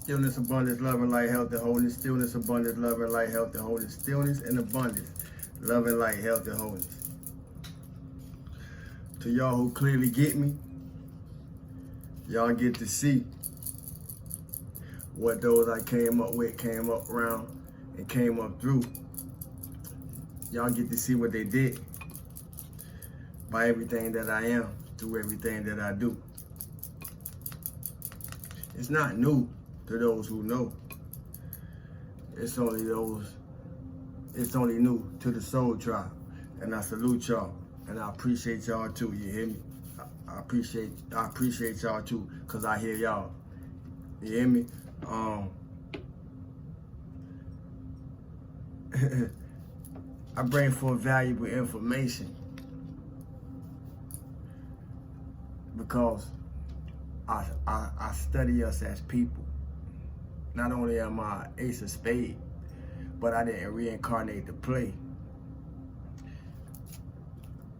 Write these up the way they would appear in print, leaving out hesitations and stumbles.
Stillness, abundance, love, and light, health, and wholeness. Stillness, abundance, love, and light, health, and wholeness. Stillness and abundance, love, and light, health, and wholeness. To y'all who clearly get me, y'all get to see what those I came up with, came up around, and came up through. Y'all get to see what they did by everything that I am, through everything that I do. It's not new to those who know. It's only new to the soul tribe. And I salute y'all. And I appreciate y'all too, you hear me? I appreciate y'all too, cause I hear y'all. You hear me? I bring forth valuable information because I study us as people. Not only am I ace of spades, but I didn't reincarnate to play.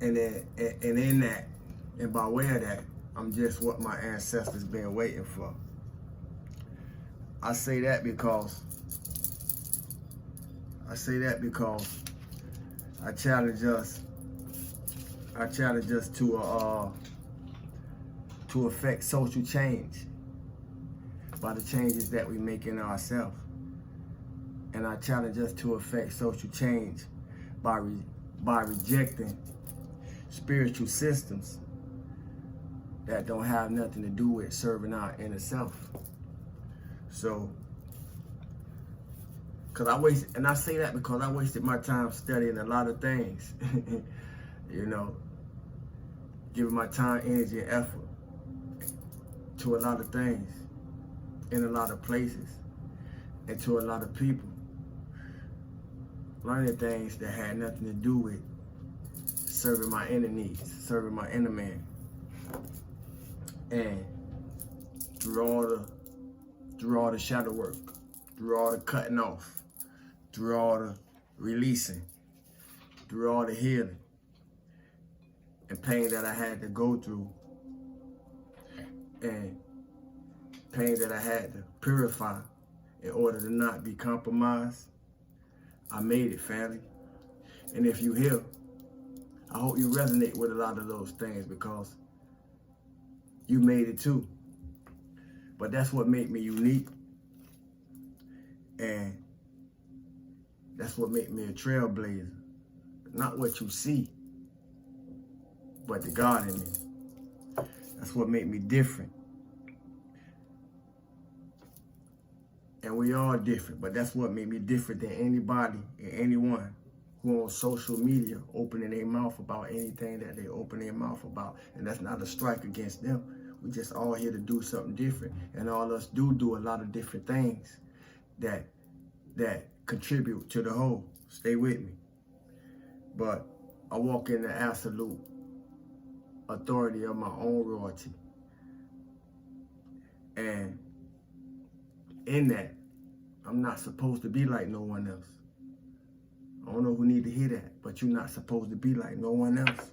And in that, and by way of that, I'm just what my ancestors been waiting for. I say that because I challenge us to affect social change by the changes that we make in ourselves. And I challenge us to affect social change by rejecting spiritual systems that don't have nothing to do with serving our inner self. So, I say that because I wasted my time studying a lot of things, you know, giving my time, energy, and effort to a lot of things, in a lot of places, and to a lot of people, learning things that had nothing to do with serving my inner needs, serving my inner man. And through all the shadow work, through all the cutting off, through all the releasing, through all the healing and pain that I had to go through, and pain that I had to purify in order to not be compromised, I made it, family. And if you here, I hope you resonate with a lot of those things because you made it too. But that's what made me unique. And that's what made me a trailblazer. Not what you see, but the God in me. That's what made me different. And we all different, but that's what made me different than anybody and anyone who on social media opening their mouth about anything that they open their mouth about. And that's not a strike against them. We just all here to do something different. And all of us do a lot of different things that contribute to the whole. Stay with me. But I walk in the absolute authority of my own royalty. And in that, I'm not supposed to be like no one else. I don't know who need to hear that, but you're not supposed to be like no one else.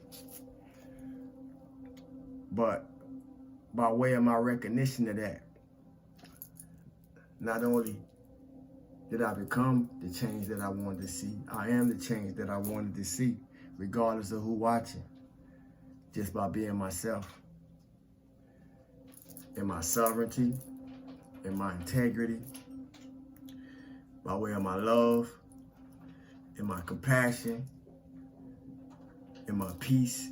But by way of my recognition of that, not only did I become the change that I wanted to see, I am the change that I wanted to see, regardless of who watching, just by being myself. In my sovereignty, in my integrity, by way of my love, in my compassion, in my peace,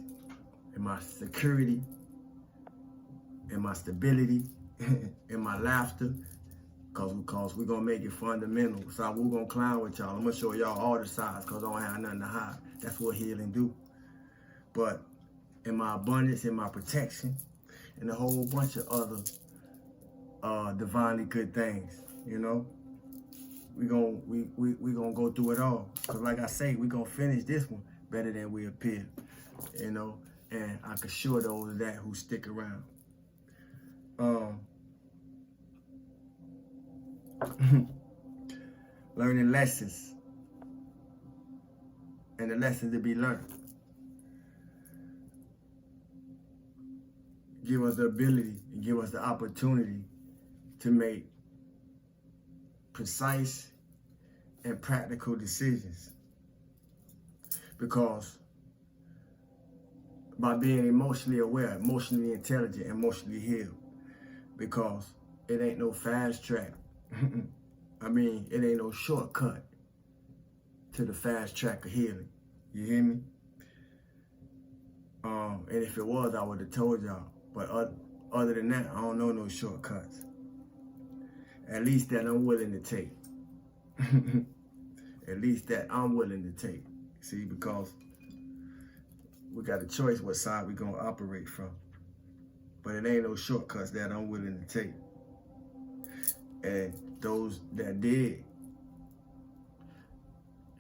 in my security, in my stability, in my laughter, because we're going to make it fundamental. So we're going to clown with y'all. I'm going to show y'all all the sides because I don't have nothing to hide. That's what healing do. But in my abundance, in my protection, and a whole bunch of other divinely good things, you know? We gonna go through it all. Because like I say, we gonna finish this one better than we appear, you know? And I can assure those of that who stick around. Learning lessons and the lessons to be learned give us the ability and give us the opportunity to make precise and practical decisions. Because by being emotionally aware, emotionally intelligent, emotionally healed, because it ain't no fast track. I mean, it ain't no shortcut to the fast track of healing. You hear me? And if it was, I would have told y'all. But other than that, I don't know no shortcuts. At least that I'm willing to take. At least that I'm willing to take. See, because we got a choice what side we're going to operate from. But it ain't no shortcuts that I'm willing to take. And those that did,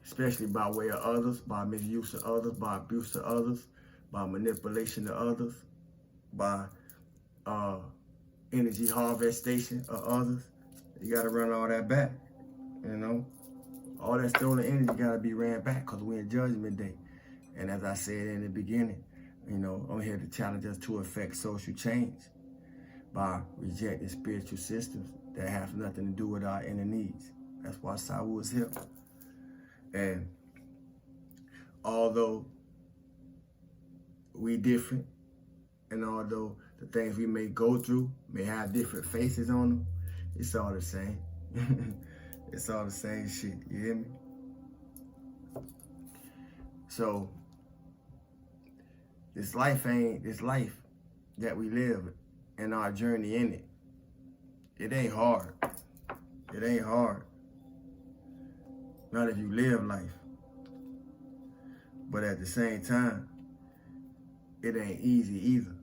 especially by way of others, by misuse of others, by abuse of others, by manipulation of others, by energy harvestation of others, you got to run all that back, you know? All that stolen energy got to be ran back because we're in Judgment Day. And as I said in the beginning, you know, I'm here to challenge us to effect social change by rejecting spiritual systems that have nothing to do with our inner needs. That's why Sawu is here. And although we different, and although the things we may go through may have different faces on them, it's all the same. It's all the same shit, you hear me? So, this life that we live and our journey in it, it ain't hard. It ain't hard. Not if you live life. But at the same time, it ain't easy either.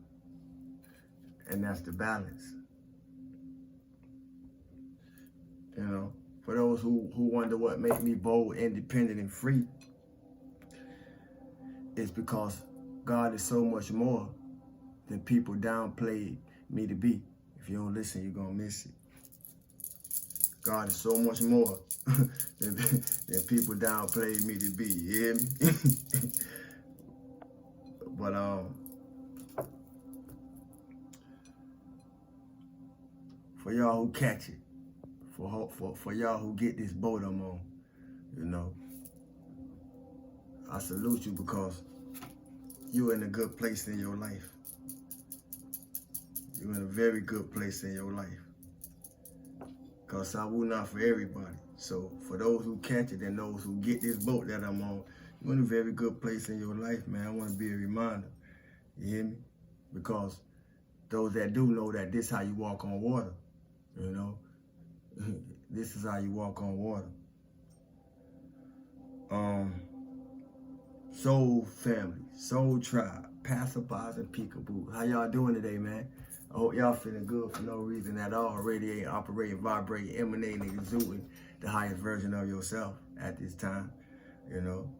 And that's the balance. You know, for those who wonder what made me bold, independent, and free, it's because God is so much more than people downplayed me to be. If you don't listen, you're going to miss it. God is so much more than people downplayed me to be. You hear me? But, for y'all who catch it, for y'all who get this boat I'm on, you know, I salute you because you're in a good place in your life. You're in a very good place in your life. Because I will not for everybody. So for those who catch it and those who get this boat that I'm on, you're in a very good place in your life, man. I want to be a reminder. You hear me? Because those that do know that this is how you walk on water. You know? This is how you walk on water. Soul family, soul tribe, passerbyers and peekaboos. How y'all doing today, man? I hope y'all feeling good for no reason at all. Radiating, operating, vibrating, emanating, exuding the highest version of yourself at this time. You know,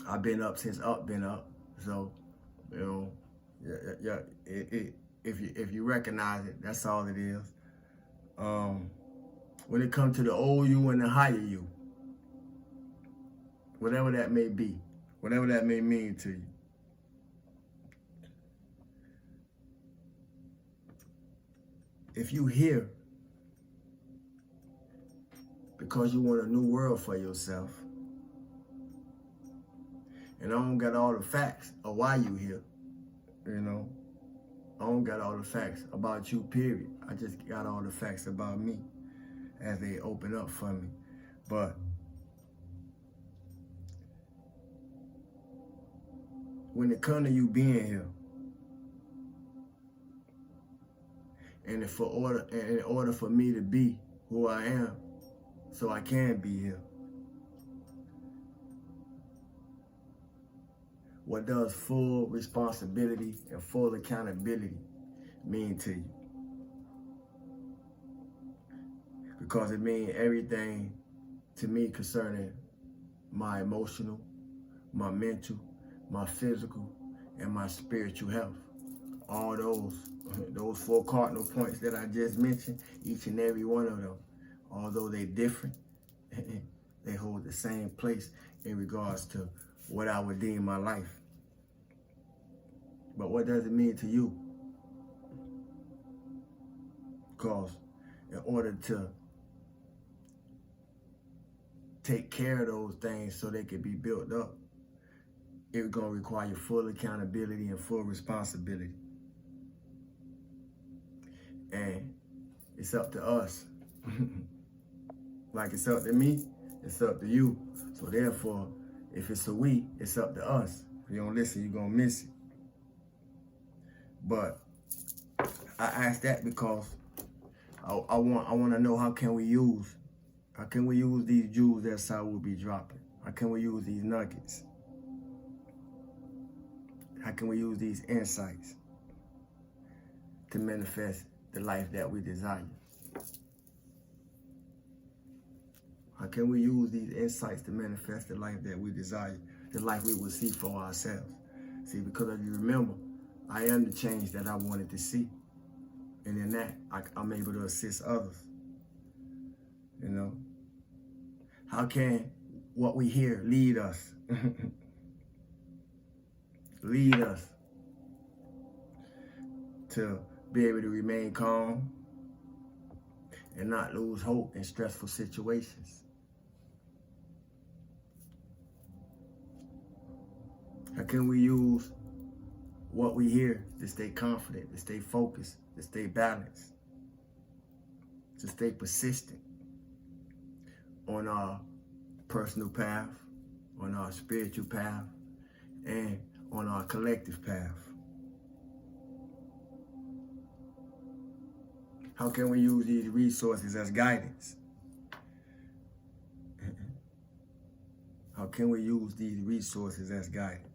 I've been up since up been up. So, you know, if you recognize it, that's all it is. When it comes to the old you and the higher you, whatever that may be, whatever that may mean to you, if you here because you want a new world for yourself, and I don't got all the facts of why you here, you know, I don't got all the facts about you, period. I just got all the facts about me as they open up for me. But when it comes to you being here, and in order for me to be who I am, so I can be here, what does full responsibility and full accountability mean to you? Because it means everything to me concerning my emotional, my mental, my physical, and my spiritual health. All those 4 cardinal points that I just mentioned, each and every one of them, although they're different, they hold the same place in regards to what I would deem my life. But what does it mean to you? Because in order to take care of those things so they can be built up, it's going to require full accountability and full responsibility. And it's up to us. Like it's up to me, it's up to you. So therefore, if it's a we, it's up to us. If you don't listen, you're going to miss it. But I ask that because I want to know how can we use these jewels that Saul will be dropping? How can we use these nuggets? How can we use these insights to manifest the life that we desire? How can we use these insights to manifest the life that we desire, the life we will see for ourselves? See, because if you remember, I am the change that I wanted to see. And in that, I'm able to assist others. You know? How can what we hear lead us? Lead us to be able to remain calm and not lose hope in stressful situations. How can we use what we hear to stay confident, to stay focused, to stay balanced, to stay persistent on our personal path, on our spiritual path, and on our collective path? How can we use these resources as guidance? How can we use these resources as guidance?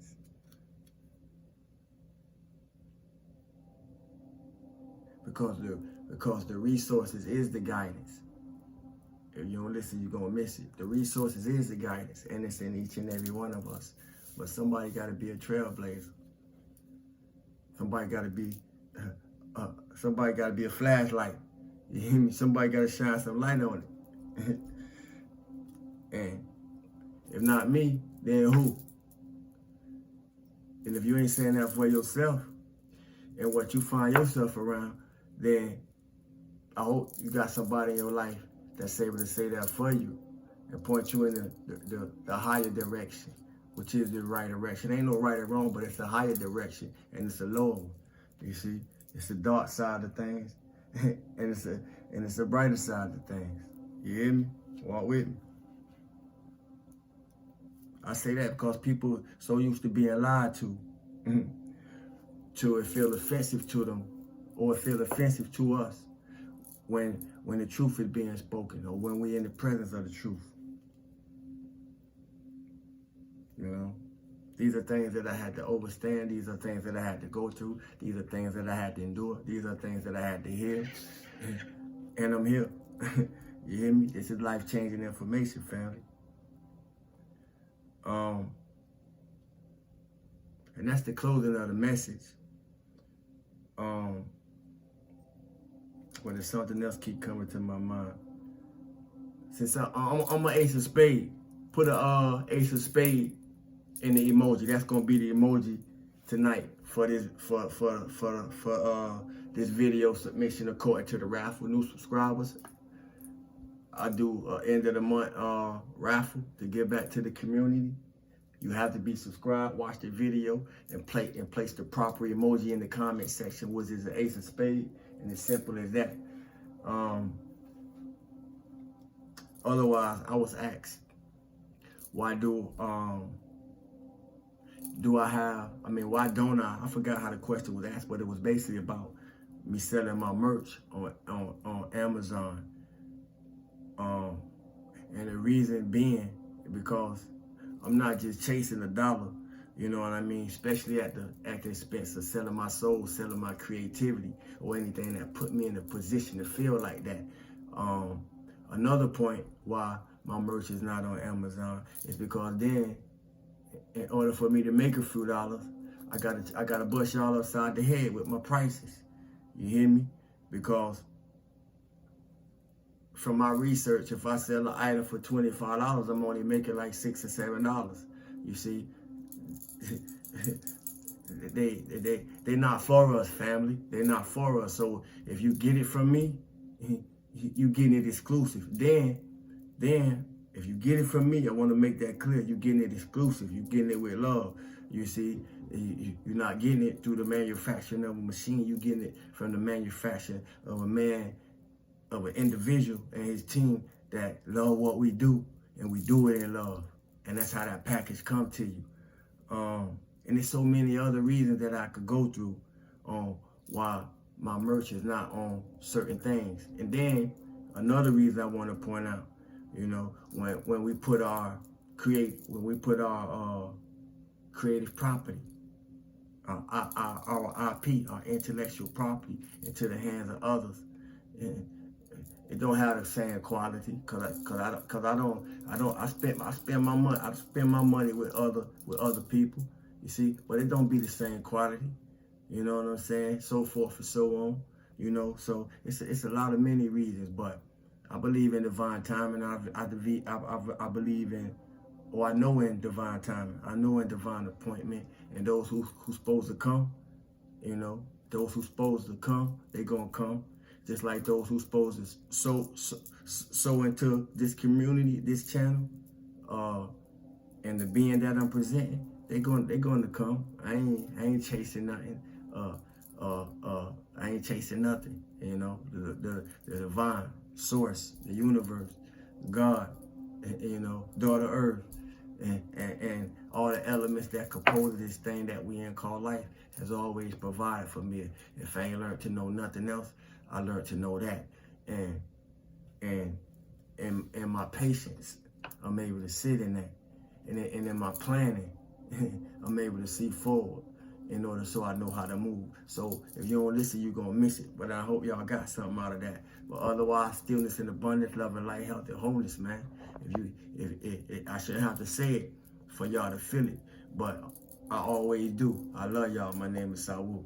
Because the resources is the guidance. If you don't listen, you're going to miss it. The resources is the guidance, and it's in each and every one of us. But somebody got to be a trailblazer. Somebody got to be a flashlight. You hear me? Somebody got to shine some light on it. And if not me, then who? And if you ain't saying that for yourself and what you find yourself around, then I hope you got somebody in your life that's able to say that for you and point you in the higher direction, which is the right direction. Ain't no right or wrong, but it's a higher direction, and it's a lower one. You see, it's the dark side of things, and it's the brighter side of things. You hear me? Walk with me. I say that because people so used to being lied to it feel offensive to them, or it feel offensive to us when the truth is being spoken, or when we're in the presence of the truth. You know, these are things that I had to understand. These are things that I had to go through. These are things that I had to endure. These are things that I had to hear. And I'm here. You hear me? This is life-changing information, family. And that's the closing of the message. But there's something else keep coming to my mind. Since I'm an ace of spade, put a ace of spade in the emoji. That's gonna be the emoji tonight for this this video submission according to the raffle. New subscribers, I do end of the month raffle to give back to the community. You have to be subscribed, watch the video, and place the proper emoji in the comment section, which is an ace of spade, and it's simple as that. Otherwise, I was asked, why don't I, I forgot how the question was asked, but it was basically about me selling my merch on Amazon. And the reason being, because I'm not just chasing a dollar, you know what I mean? Especially at the expense of selling my soul, selling my creativity, or anything that put me in a position to feel like that. Another point why my merch is not on Amazon is because then, in order for me to make a few dollars, I gotta bust y'all upside the head with my prices. You hear me? Because from my research, if I sell an item for $25, I'm only making like $6 or $7. You see, they're not for us, family. They're not for us. So if you get it from me, You getting it exclusive. Then if you get it from me, I want to make that clear. You getting it exclusive. You getting it with love. You see, you're not getting it through the manufacturing of a machine. You getting it from the manufacturing of a man, of an individual and his team that love what we do, and we do it in love. And that's how that package come to you. And there's so many other reasons that I could go through on why my merch is not on certain things. And then another reason I want to point out, you know, when we put our creative property, our IP, our intellectual property, into the hands of others, and it don't have the same quality, I spend my money with other people, you see, but it don't be the same quality. You know what I'm saying? So forth and so on. You know, so it's a lot of many reasons, but I believe in divine timing. I believe in, or I know in divine timing. I know in divine appointment, and those who's supposed to come, you know, those who's supposed to come, they gonna come. Just like those who's supposed to sow into this community, this channel, and the being that I'm presenting, they going to come. I ain't chasing nothing. I ain't chasing nothing. You know, the divine source, the universe, God, you know, daughter Earth, and all the elements that compose this thing that we in called life has always provided for me. If I ain't learned to know nothing else, I learned to know that. And my patience, I'm able to sit in that. And in my planning, I'm able to see forward in order so I know how to move. So if you don't listen, you're going to miss it. But I hope y'all got something out of that. But otherwise, stillness and abundance, love and light, health and wholeness, man. I shouldn't have to say it for y'all to feel it, but I always do. I love y'all. My name is Sawu.